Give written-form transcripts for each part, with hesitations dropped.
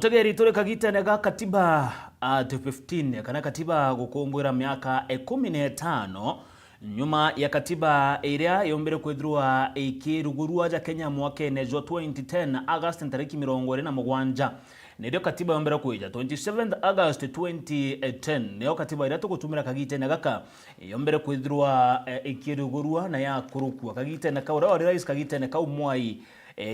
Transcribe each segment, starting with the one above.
mutegeri tore kagitenega katiba 15 kana katiba gukumbwira miaka 15 nyuma ya katiba iria yombere kwithirwa ikirugurua ja Kenya mwaka nejwa 2010 August tariki 27 nirio katiba yombere kuija 27 August 2010 niyo katiba iria tugutumira kagitenega ka yombere kwithirwa ikirugurua na ya kurukua kagitenega ura rais kagitenega umwai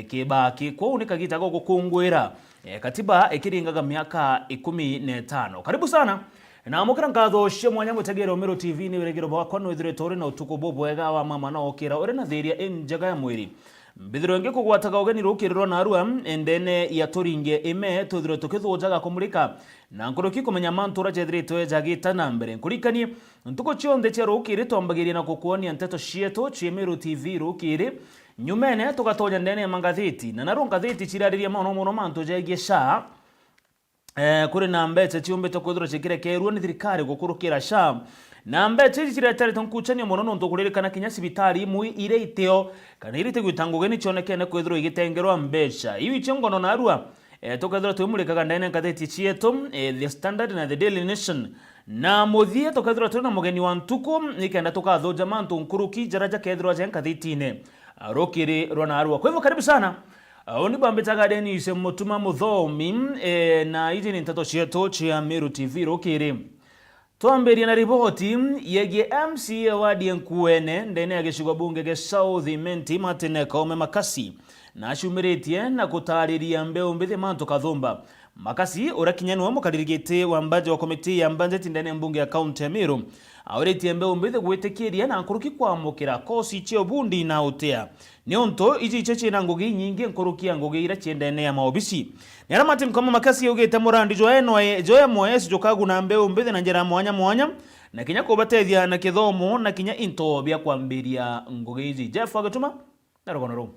kibaki kwa unika gitago gukungwira katiba ikiringaga miaka 15. Karibu sana na mukira ngatho cia mwanya mutegero Mero TV ni wiregero bakwa no ithire tore na utuko bobwega wa mama na okira uri na thiria enjaga ya mwiri mbithiro nge kugwataga ugeni rukirirwa na arua endene ya turinge ime tuthiro tukithujaga kumurika na nkuruki kumenya mantura jethirito jagita na mbere nkurikani ntuko chionde cia rukiri twambagiria na kukuonia nteto cietu cia Mero TV rukiri nyumene tugatonya ndene ya mangatheti na naru ngatheti cirariria muno mantu jegesha kuri na mbete ciumbe tokuthura cikire kerua ni thirikari gukurukira sha na mbete ciretare tonkuchania muno no ntukuririkana kinya sibitari imwe ire iteo kana irite gwitangugeni cionekene kwithirwa igitengerwa mbeca iwi ciongono na arua tukathura twimurikaga ndene ngatheti cietu The Standard na The Daily Nation na muthie tukathura tuna mugeni wa ntuko nikenda tukathuja mantu nkuruki jaraja kethirwa je ngatheti-ine rokiri rona arua. Kwa hivyo karibu sana oni bambetaga Dennis Mutuma Muthomi na hizi ni ntato cietu cia Mero TV rokiri twamberia na ripoti yegie MCA wa Dienkuene ndene ya gicigo bunge ge South Menti Martin Kaume Makasi na ashumiritie na gutariria mbeu mbithi mantu kathumba Makasi urakinyanwa mukadirigite wa mbaje wa komiti ya mbanje ndene mbunge ya county ya Meru auritie mbeu mbithi gwitikiria na nkuruki kwamukira kosi cio bundi na utea nionto iji cheche na ngugi nyingi nkuruki ya ngugi ira ciendene ya maobisi nera Martin Kaume Makasi ugite murandi joya moyes jokagu na mbeu mbithi na njira mwanya na kinya kubatethia na kithomo na kinya into bia kwambiria ngugi iji Jeff agatuma na rogono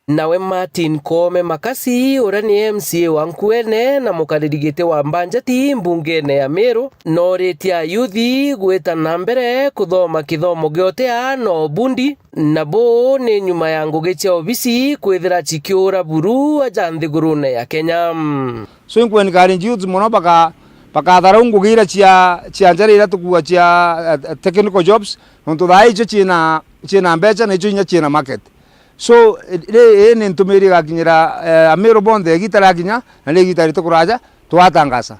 nawe Martin Kaume Makasi ura ni MCA wa Nkuene na mukadirigite wa Mbanjati mbungene ya Meru noritia yuthi gwita na mbere kuthoma kithomo giotea no bundi na bo ni nyuma ya ngugi cia obisi kwithira chikiura buru aja nthigurune ya Kenya so Nkuene kari youth muno baka thara ngugira cia njara ira tukua cia technical jobs nontu thai icio ciina mbeca na icio inya ciina market so ni ntumiri gakinyira Meru bonde gitara ginya na ni gitari tukuraja twatangasa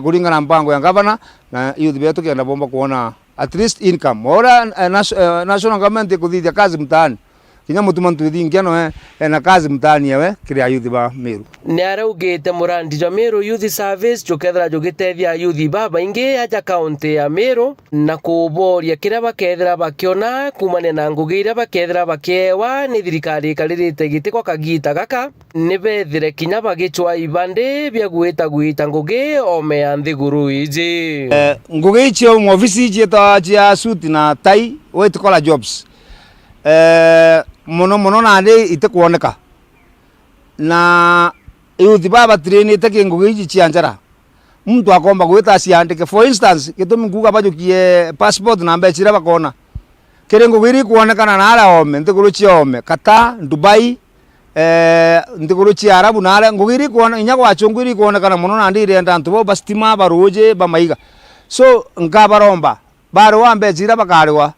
kuringana mpango ya governor na youth betu kienda bomba kuona at least income ora national government kuthithia kazi mtaani kinya mutuma ntwithingia no na kazi mtaani yawe kiria youth ba Meru ni araugite murandi jwa Meru Youth Service jukethra jugitethia youth baba ingi aja county ya Meru na kuboria kiria bakethra bakiona kumane na ngugi iria bakethra bakiewa ni thirikari karirite giti kwa kagita gaka ni bethire kinya bagichwa ibande bia gwita ngugi ome ya nthiguru iji ngugi icio mu office cia cia suit na tai white collar jobs muno na ndi itekuoneka na youth baba trainite kingugi ici cia njara mtu akomba gwita ciandike for instance gitumi nguga bajukie passport na mbechira bakona kire ngugi kuonekana na ala ome ntiguru ciome Qatar Dubai ntiguru cia Arabu na ala ngugi kuona inya kwa chunguri kuonekana muno na ndi irenda ntu bo bastima baruje bamaiga so ngabaromba baro wa mbechira bakarwa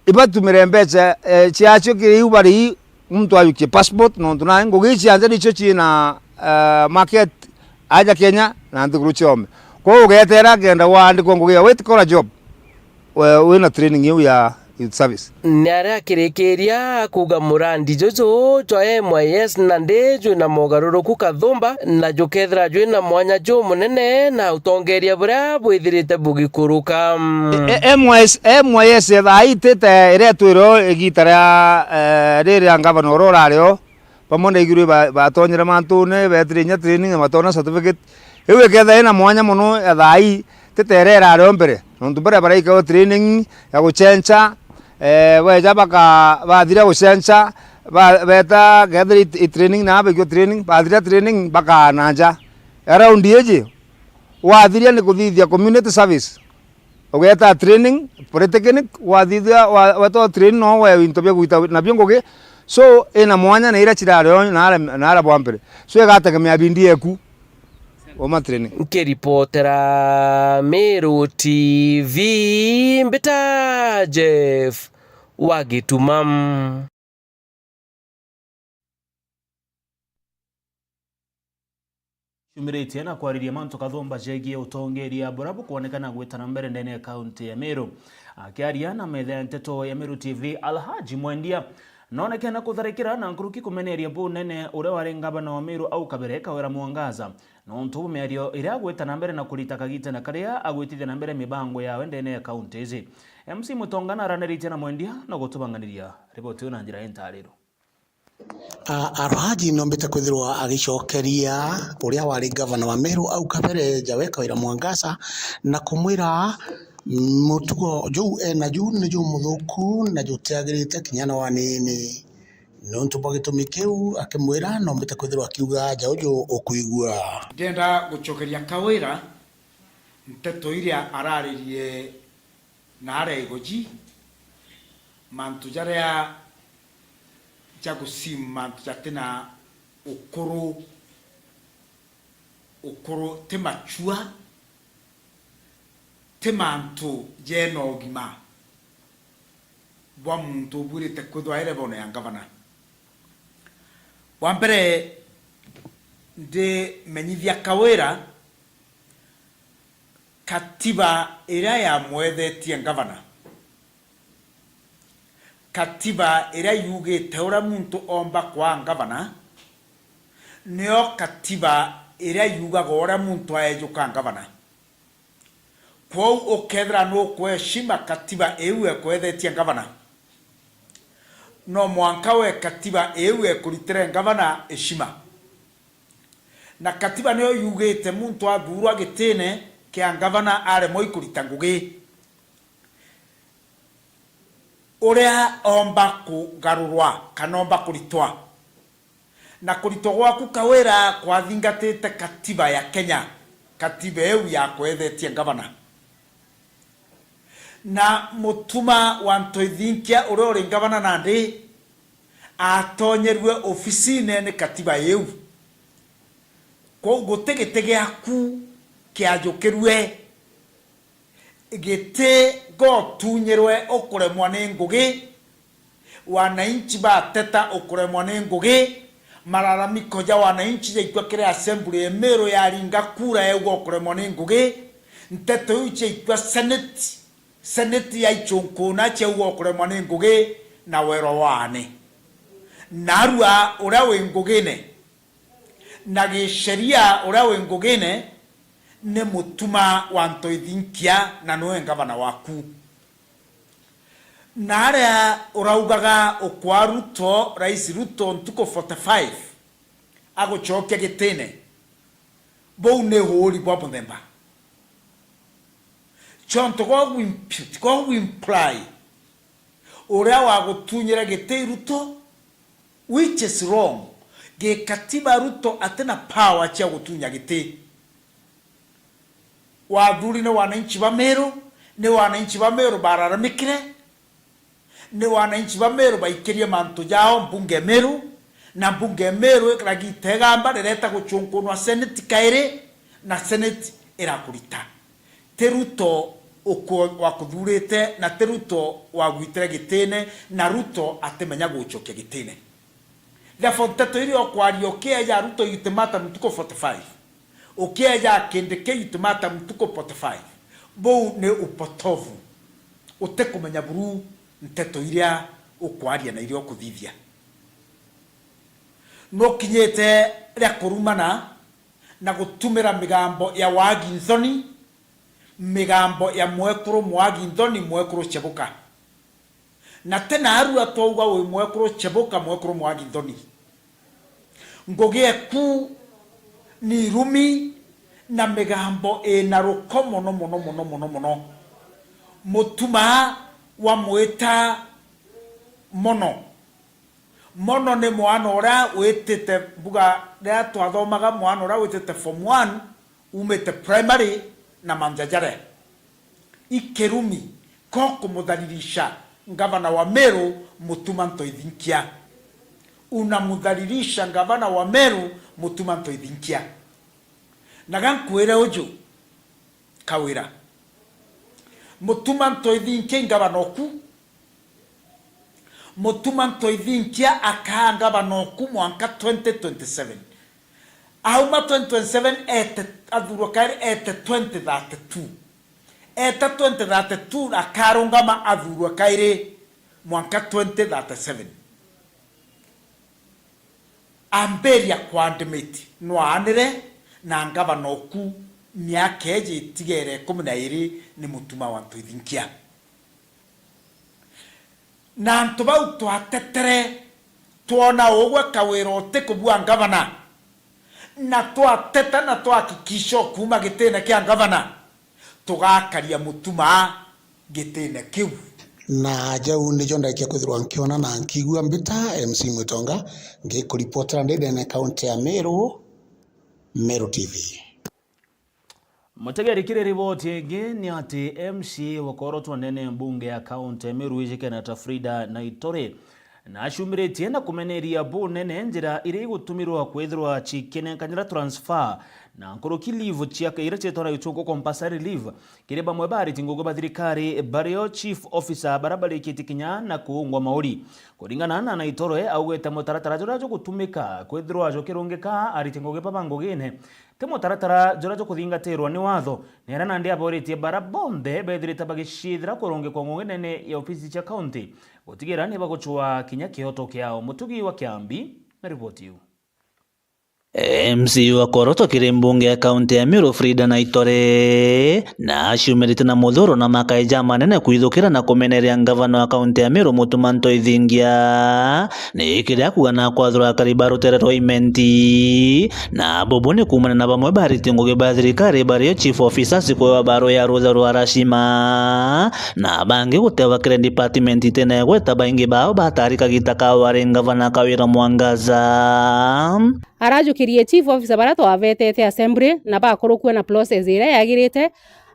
ibatumire mbeca ciacio kiriu bari mtu ayukie passport no tuna ngugi cianza nicio cina market aja Kenya na nthiguru ciome kwa ugetera kenda wandikwo ngugi white collar job wina training yu ya youth service nara kirikiria kuga murandi jojo joe MYS na ndeju na mogaruruku kathumba na jukethra jwina mwanya jo munene na utongeria bura bwithirite bugikuruka MYS thaitite ire twiro igitara riri ngavana rorareo pamonde iguru batonyera mantune betrinya training matona certificate iwe ketha ina mwanya muno thai titerera rero mbere nontu bara ikawa training ya guchencha weja baka bathira guchencha beta gather training na begyo training bathira training baka nanja around yeje wathiria ni kuthithia community service ugeta training polytechnic wathithia wato training no we into bya guita na byo ngugi so ina mwanya na ira chiraro na ara bwampere so igategemea bindi eku omatreni nkiripotera Meru TV mbita Jeff Wagitumam. Shumirite na kwariria manto kathomba jegie utongeria burabu kuonekana gwetana mbere ndene ya kaunti ya Meru. Akiaria na metha ya nteto ya Meru TV, Alhaji Mwendia naonekana kutharikira na nkuruki kumeneria bu nene ure wari ngavana wa Meru au Kabere Kawira Mwangaza na ntubu meario iria gwetana mbere na kurita kagite na karia agwitithia na mbere mibango ya ndene ya kaunti ici. MC Mutongana aranirite na Mwendia na gutubanganiria riboti na njira entariro. Alhaji nombete kwithirwa agicokeria uria wari gavana wa Meru au Kabere Kawira Mwangaza na kumwira mutugo juu na juu ni juu muthuku na juu tiagirite kinyana wanini nontu bagitumi kiu akimwira nombete kwithirwa akiuga jaujo ukuigua ndenda gucokeria Kawira nteto iria araririe na aregoji mantu jaria jagusima jatena ukuru temachua temantu jeno gima bwa muntu burite kwithwa ire bono ya gavana wambere de menyithia Kawira katiba iria ya mwethetie gavana katiba iria yugite ura muntu omba kwa gavana nio katiba iria yugaga ura muntu aejuka gavana kwou ukethra no kweshima katiba ewe kwethetie gavana no mwanka we katiba ewe kuritire gavana eshima na katiba nio yugite muntu athurwa gitine kia gavana are moi kurita ngugi uria omba kugarurwa kana omba kuritwa na kuritwa gwaku Kawira kwathingatite katiba ya Kenya katiba ewe ya kwethetie gavana na mutuma wa ntoithinkia uria uri gavana nandi atonyerwe ofisine ni katiba ewe kwa gutegete giaku kiajukirwe gite gotunyerwe okuremwa ni ngugi wananchi bateta okuremwa ni ngugi malalamiko ja wananchi jaitwa kire assembly Meru yaringa kura ego okuremwa ni ngugi nteto iche itwa senate ya ichonkona che ego okuremwa ni ngugi na wero wane narua ura we ngugine na gisheria ura we ngugine ne mutuma wa ntoithinkia na noe gavana waku narea uraugaga okwa Ruto rais Ruto ntuko 45 agochokia gitene bou ne hori bwa muthemba chonto go imply uria wa gutunyira gite Ruto which is wrong ge katiba Ruto atena power cha gutunya gite wathuri ne wananchi ba Meru ne wananchi ba Meru bararamikire ne wananchi ba Meru baikirie mantu jao mbunge Meru na mbunge Meru ekiragitega reta guchunkunwa senate kaire na senate irakurita teruto uko wakuthurite na teruto wagwitire gitene na Ruto atemenya guchokia gitene therefore teto iri okwario kia Ruto yutemata mtuko 45 ukiaja kendeke yutemata mtuko 45 bou ne upotovu utekumenya buru nteto iria ukwaria na iria okuthithia no kinyete ria kurumana na gutumira migambo ya Waginthoni migambo ya Mwekuru Waginthoni Mwekuru Chebuka na tena aru atouga we Mwekuru Chebuka Mwekuru Waginthoni ngogie ku ni rumi na migambo na rukomo mono mutuma wa mweta mono ne mwana ora wetete buga ria twathomaga mwana ora wetete form 1 umete primary na manjajare ikerumi koko mudhalilisha gavana wa Meru mutuma ntoithinkia unamudhalilisha gavana wa Meru Mutuma Ntoithinkia. Na gankwire uju kawira Mutuma Ntoithinkia gavana oku Mutuma Ntoithinkia aka gavana oku mwaka 2027 auma 2027 athurwo kairi 2032 2032 akarungama athurwo kairi mwaka 2037 amberia kwandimiti nwanire na gavana oku miaka eji tigere 12 ni Mutuma wa Ntoithinkia na ntubau twatetere tuona ogwe kawiro tekubua gavana na twateta na twakikisho kuma gitene kia gavana tugakaria Mutuma gitene kiu na jau nijo ndaikia kwithirwa nkiona na nkigua mbita MC Mwitonga ngikuripotera ndene kaunti ya Meru TV. Mutegerikire riboti ingi ni ati MC wakorotwo nene mbunge ya kaunti ya Meru Kenyatta Frida Naitore na ashumiritie na kumeneria bu nene njira iri gutumirwa kwithirwa chikenekanyira transfer na nkoroki leave chiaka ira chetora yutuko compulsory leave kire bamwe bari tingogo bathirikari bario chief officer barabara ikitikinya na kuungwa mauri kuringana na Naitore augete mutaratara jura jo gutumika kwithirwa jo kirungeka ari tingoge babango gine temo taratara jura jo kuthingatirwa ni watho nera na ndia boritie barabonde bethirita bagishithira kurunge kwa ng'ong'ene ya ofisi cha county gutigira ni bagochwa kinya kihoto kiao mutugi wa Kiambi na ripoti yu MC wakoroto kire mbunge ya kaunti ya Meru Frida Naitore na ashumirite na muthuro na makaija manene kuithukira na kumeneria gavana wa kaunti ya Meru Mutuma Ntoithinkia ni kire akugana kwathura kariba ruterero imenti na bobone kumana na bamwe bariti nguge bathirikari bario chief officers kwa baro ya Rutha rwa Rashima na bangi gutewa kire department tene gweta baingi bao batarika gitaka wari gavana Kawira Mwangaza arajukirie chief officer bara twavetete assembly na bakorokwe na process ire yagirite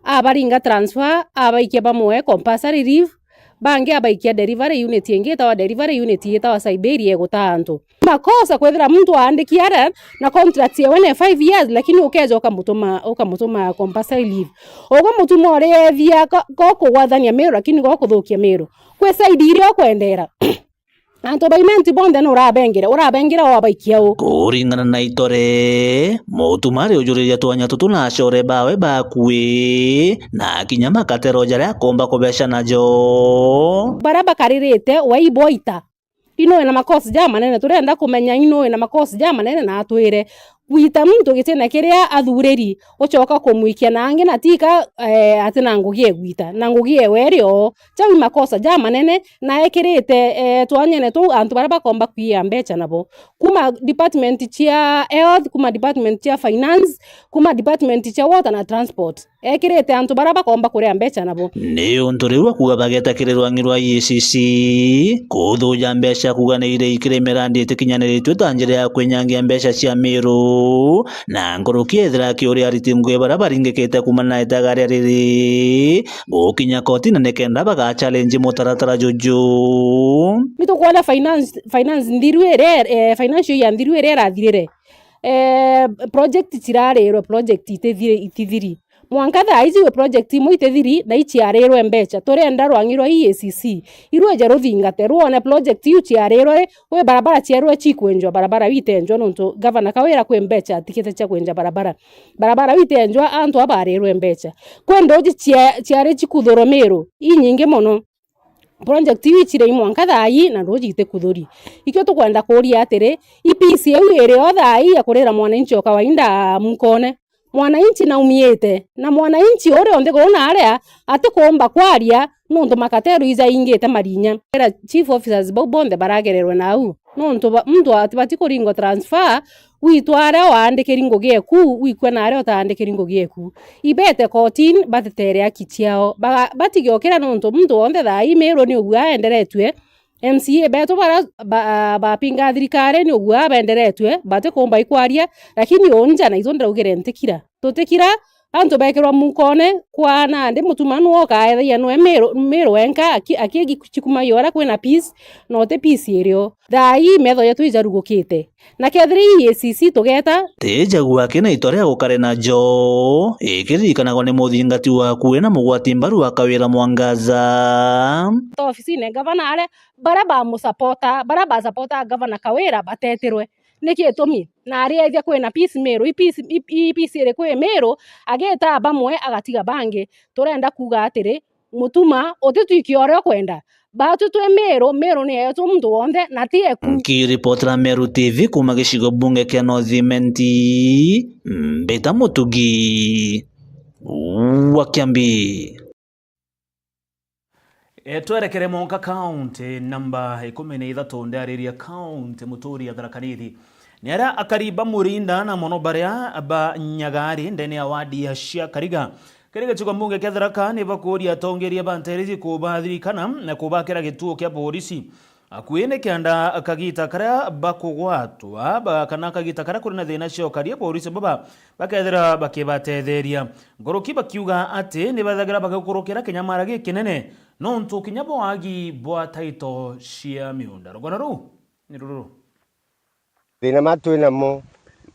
abaringa transfer abaikia bamwe compulsory leave bangi abaikia delivery unit ingi tawa delivery unit itawa Siberia gutantu makosa kwethira mtu aandikiara na contract ya 5 years lakini ukeja ukamutuma compulsory leave ogo mutuma ore thia goko gwathania Meru lakini goko thukia Meru kwe side ire okwendera anto baimenti bonde no urabengira wabaikia u kuringana na Naitore Mutuma ujuriria twanya tutuna ashore bawe bakue na kinyama katero jare akomba kubesha najo baraba karirite waiboita ino ina makosi ja manene turenda kumenya ino ina makosi ja manene na atwire gwita muntu gitene kiria athureri ucoka kumwikia nange na tika atina ngugie gwita na ngugie werio chawi makosa ja manene na ekirite twanyene tu antu baraba komba kuia mbecha nabo kuma department chia health kuma department chia finance kuma department chia water na transport ekirite antu baraba komba kuria mbecha nabo ni unturiwa kuga bageta kirirwa ngirwa ECC kuthuja mbecha kuganeire ikire mirandi itikinyaniritwe tanjire ya kwenyangia mbecha cia Meru na ngoroki ethira kiuri aritimgwe barabaringekete kumana itagaria riri gukinya koti na nekenda baga challenge mutaratara juju mito kwala finance ndirwere financial ya ndirwere rathirire project tirarero project itithiri mwanka thaa ici we project imwe itethiri na ichiarerwe mbecha turenda rwangirwa EACC irweje ruthingate ruone project yu chiarerwe we barabara chierwe chikwenjwa barabara witenjwa nonto governor Kawira kwe mbecha tikete cha kwenja barabara witenjwa antu abarerwe mbecha kwendoji chiare chikuthoro Meru inyinge mono project yu chire mwanka thai na roji ite kuthuri ikyo tukwenda kuria atire EPC yu ere othai ya kurera mwananchi wa kawaida mukone mwananchi na umiete na mwananchi ore onde gona area atikomba kwaria nonto makatero iza ingete marinya era chief officers bonde baragererwe nau nonto mtu atibati kuringo transfer witware waandikiri ngugi ku wikwe na area utaandikiri ngugi ku ibete kotin batetere akichiao batigiokera nonto mtu onde thai Meru ni ugwa enderetwe MCA beto bara pinga thirikari ni ugwa benderetwe bate komba ikwaria lakini onja na izondra ugere ntikira tutikira antu bekirwa mukone kwa nandi mutumanu oka ethaia nwe mero wenka akigichikuma yora kwina peace no te peace irio thai metho yetu ijarugukite na kethiri EACC tugeta teja gwake na itoria gukare na jo ikirikanagwo ni muthingati wa kuena mugwati mbaru akawira Mwangaza to ofisi ne gavana ale bara ba musapota gavana Kawira batetirwe niki tumi na ariethia kwina peace mero peace ire kwi mero ageta bamwe agatiga bangi turenda kuga atiri mutuma utitwikio rio kwenda batu twe mero ni yetu mtu wonde na tie ku kiripotera Meru TV kuma gicigo bunge kia North Mbita Mutugi wa Kiambi. Twerekere Monka County namba 13 ndariria county muturi ya Tharaka Nithi ni aria akariba murinda na mono baria ba Nyagari ndene ya wadi ya Kariga kiriga chiko mbunge kia Tharaka ni bakuria tongeria banterizi kubathirikana na kubakira gituo kia polisi akuine kianda akagita karia bakugwatwa bakana kagita karia kuri na thina cio karia polisi baba bakethera bakibatetheria ngoroki bakiuga ati ni bathagira bagakurukira kinyamara gikinene no ntu kinyabo wagi bwa taito cia miunda rugona ru ni ruru thina matwina mo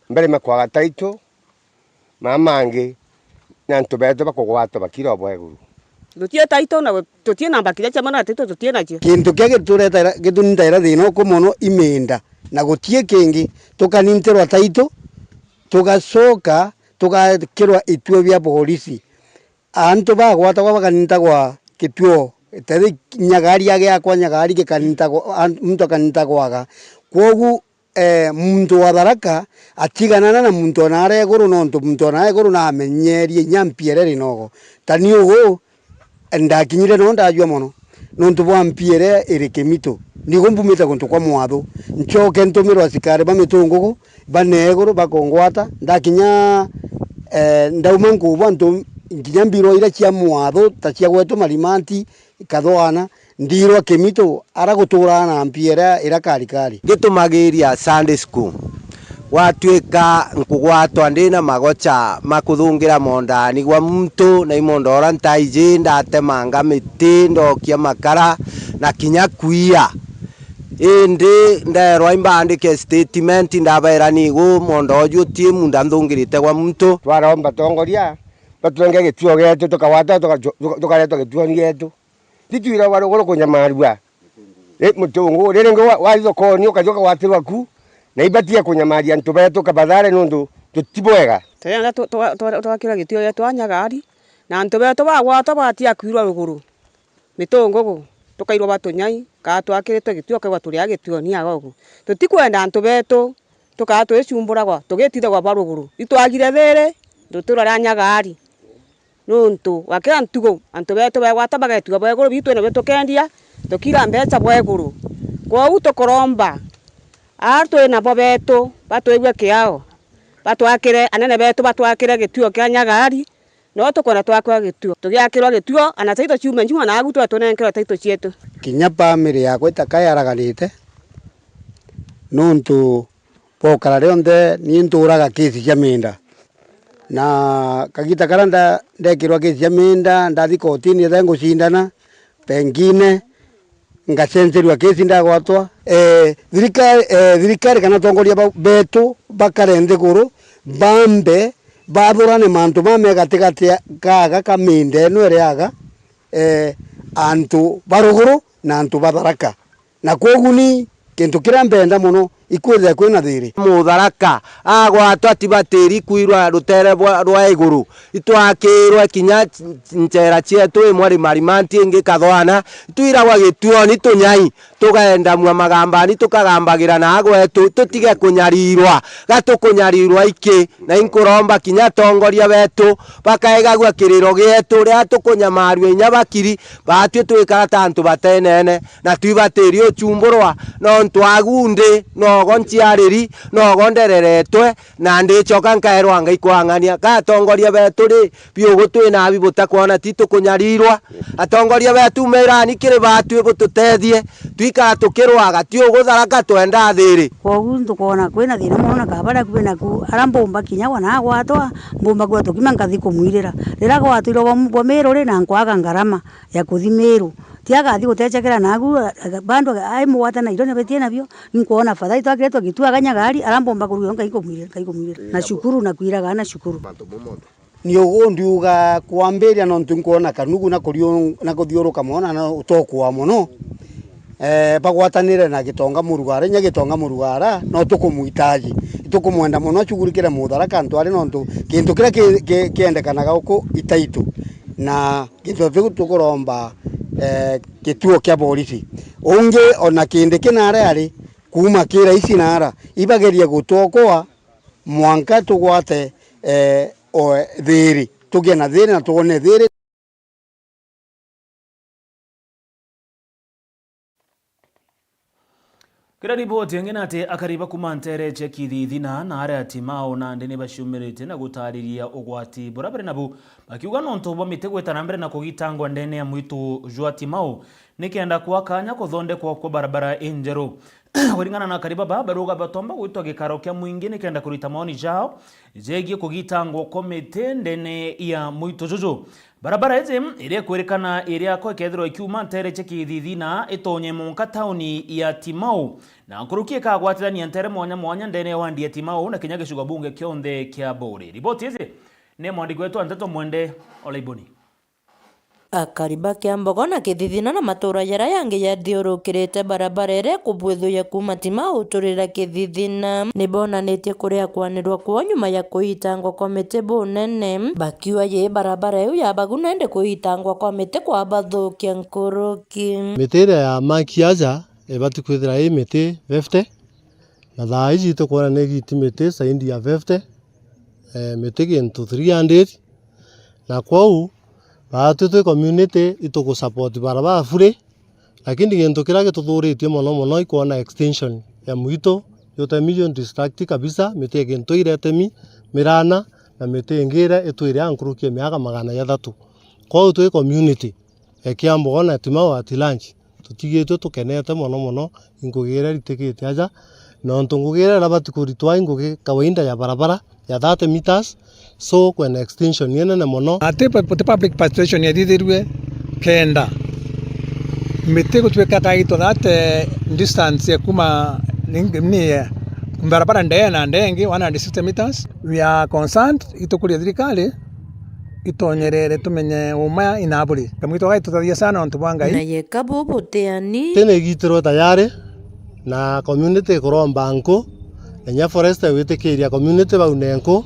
mbere makwaga taito mamangi na ntu beto bakugwatwa bakira bweguru tutie taito na tutie namba kija chama na taito tutie nacho kintu kia gitureta gitunitaira thina kumono iminda na gutie kingi tukaninterwa taito tugacoka tugakirwa itue bia polisi antu bagwata bakanintagwa kituo tedi Nyagari agiakwa Nyagari gikanintagwa muntu akanintagwaga kwogu muntu wa Tharaka atiganana na muntu onare iguru nontu muntu onare iguru na amenyerie nyampiere rinogo tani ugu ndakinyire no ndajua mono nontu bwa mpiere iri Kimito nigo mbumite guntu kwa mwathu nchoke ntumirwa asikari bamitungugu bane iguru bakongwata ndakinya ndauma nkuba ntu nginya mbiro ira cia mwathu ta cia gwetu Marimanti Kathwana ndirwa Kimito ara gutura na mpiera ira karikari gitumagiria Sunday school watwika nkugwatwa ndina magocha makuthungira mondani gwa muntu na imondora ntaije ndatemanga miti ndokia makara na kinya kuia indi nderwa imbandike statement ndabaira nigu mondoju tie munda nthungirite gwa muntu twaromba tongoria batwenge gituo getu tukawata tukaletwa gituo getu titwira waruguru kunyamarua mutungu riri ngo waitho koni ukajoka watirwa ku na ibatia kunyamaria ntu betu kabathare nundu tutibwega tena twakira gitio yetu Nyagari na ntu betu bagwata batia kwirwa ruguru mitungugu tukairwa batunyai ka twakirite gitio kwa turia gitio ni agogu tutikwenda ntu betu tukatu icumburagwa tugitithagwa baruguru itwagire thire ndutura ra Nyagari nuntu wakira ntugo antu betu bagwata bagetua bweguru bitu na betu kendia tukira mbeca bweguru kwa utokoromba arto na bobeto batwegwe kiao batwakire anene betu batwakire gituo kia Nyagari no tukona twakwa gituo tugiakirwa gituo ana taito ciume njuma na agutu atunenkera taito cietu kinya family yakwa itakayaraganite nuntu pokara rionde ni nturaga kesi cia minda na kagita karanda ndekirwa kesi cia minda ndathi kotini ethe ngucindana pengine ngacenjerwa kesi ndagwatwa thirikari kana tongoria betu bakarende guru bambe bathurane mantu mame gatigati gaga kaminde no eriaga antu baruguru na antu batharaka na koguni kintu kirambenda muno ikwethe kwina thiri Mutharaka agwatwa tibatiri kwirwa rutere rwa iguru itwakirwa kinya nchera cietu imwe Marimanti ingi Kathwana twiragwa gituo ni tunyai tugaenda mwa magambani tukagambagira na agwetu tutige kunyarirwa gatukunyarirwa iki na inkuromba kinya tongoria betu bakaegagwa kiriro gietu ria tukunyamario inya bakiri batwe twikara tantu batenene na twibatiri uchumburwa no ntwagunde no no gonciariri no gondereretwe na ndicoka nkaerwa ngai kwang'ania gatongoria betu ri biugo twina abi butakwona titu kunyarirwa atongoria betu merani kiri batu gututethie twika tukirwaga ti ugutharaka twenda thiri kogu ntukona kwina thina mona kabara kwina ku arambomba kinya wana gwatwa mbomba kwa tukima ngathi kumwirira rira gwatwirwo bwa Meru ri na nkwaga ngarama ya kuthi Meru tiaga thi gutechekera nagu bandu ai mwata na irone betie nabyo nikuona fadhai twakiretwa kitua ganyagari arambomba kuruga ngai kumwirira na shukuru na kuiraga na shukuru ni ugundiuga kwambiria no ntunkona kanugu na kuthiuruka mona na utokwa muno bagwatanire na gitonga murugara nya gitonga murugara no tukumuitaji tukumwenda muno chugurikire mutharaka ntwari no ntu kintu kira kiendekanaga uko itaitu na kintu vigu tukuromba kituo kya borisi unge ona kinde kinara ari kuma kira ici nara ibageria gutokoa mwanka tugwate o thiri tugie na thiri na tugone thiri. Kira riboti ngena ati akariba kumantere chekithi thina na aria timao na ndene bashumirite na gutariria ugwati burabere nabu bakiuga nonto bomite gwetana mbere na kugitangwa ndene ya mwitu jwa timao nikenda kwakanya kuthondekwa kwa barabara enjeru kuringana na kariba baruga batomba gwitwa gikaro kya mwingi nikenda kurita maoni jao jegie kugitangwa komite ndene ya mwitu juju barabara eze iria kwerekana iria kwa kethiro ikiuma ntere chekithi thina itonye monka tauni ya Timau na kurukie kagwatirania ntere mwanya ndene wandi ya Timau na kinya gishuga bunge kyonthe kya Bore. Riboti eze ne mwandiko wetu Anteto Mwende Olaiboni. Akariba kia mbogo na kithithina na matura yara yange yathiurukirite barabara ire kubwithuya kuma Timau turira kithithina nibonanitie kuria kwanirwa kwa nyuma ya kuhitangwa kwa miti bunene bakiwa ye barabara iu yabagu nende kuhitangwa kwa miti kwa bathukia nkuruki miti ira ya makiaja ibati kwithira i miti 50 na thaa ici tukwona ni giti miti saindi ya 50 miti gintu 300 na kwau Batu community ituku support barabara free lakini gintu kira gituthuritie muno ikuona extension ya mwito yote million district kabisa miti gintu iretemi mirana na miti ingire itwire ankurukie miaka 300 kwa tu community ekiambo na Timau at lunch tutigitwe tukenete muno ingugire ritikite aja no ntungugire rabati kuritwa ingugi kawaida ya barabara ya 30 meters so when extension yenene muno ate public participation yadithirwe kenda miti gutweka kaito that distance kuma ni barabara ndeye na ndengi 160 meters we are concerned itukuria thirikali itonyerere tumenye uma inaburi kamwito gaito tathia sana ontu bwangai na yeka bubuteani tene gitiro tayari na community kuromba nko nya forest witikiria community baunenko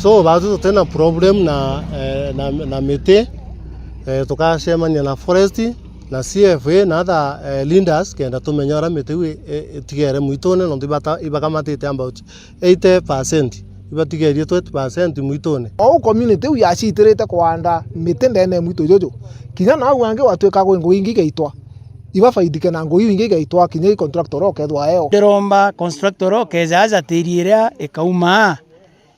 so batu tena problem na miti tukashemania na forest na CFA na other leaders kenda tumenyora miti tigere mwitone no tibata ibakamatite about 80% ibatigerie 20% mwitone o community uya citirite kwanda miti ndene mwito jojo kinya na wange watweka ngo ingi geitwa iba faidike na ngo ingi geitwa kinya contractor okethwa eo deromba constructor okejaja tiriria ikauma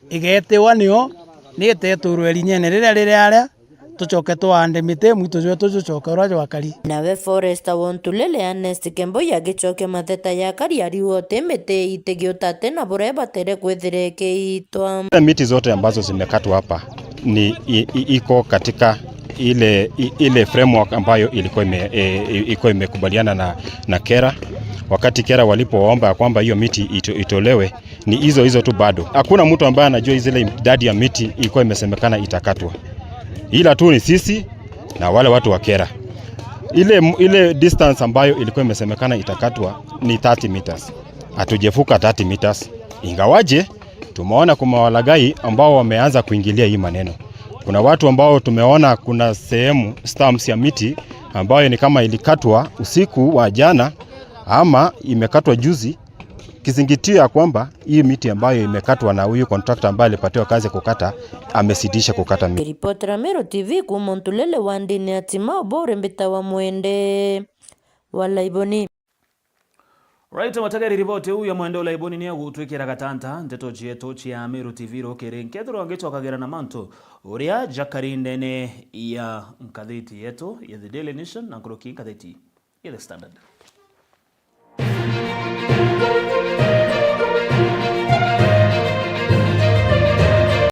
igetewa nio nigeteturwe rinyene riria aria tucoke twande mite mwito jwe tucoke uraje wakari nawe Forester Wontulele Ernest Kemboi agicoke matheta ya kari ariwote mite itegiotate na bureba tere kwethire keitwa miti zote ambazo zimekatwa hapa ni iko katika ile framework ambayo ilikuwa imekubaliana na Kera wakati Kera walipoomba kwamba hiyo miti itolewe ni hizo tu bado. Hakuna mtu ambaye anajua zile idadi ya miti ilikuwa imesemekana itakatwa. Ila tu ni sisi na wale watu wa Kera. Ile distance ambayo ilikuwa imesemekana itakatwa ni 30 meters. Hatujefuka 30 meters. Ingawaje tumeona kuna walagai ambao wameanza kuingilia hii maneno. Kuna watu ambao tumeona kuna sehemu stumps ya miti ambayo ni kama ilikatwa usiku wa jana ama imekatwa juzi, kizingitia kwamba hii miti ambayo imekatwa na huyu contractor ambaye alipatiwa kazi kukata amesidisha kukata miti. Ripota Meru TV kumontulele wandini ya Timau Bore Mbita wa Mwende Walaiboni. Right, matagari riboti huyu ya mwendo la iboni niya gutwikira gatanta nteto cietu cia Meru TV rokere nkethro ngicokagera na manto uria jakarindene ya ngatheti yetu ya The Daily Nation na kuroki ngatheti ya The Standard.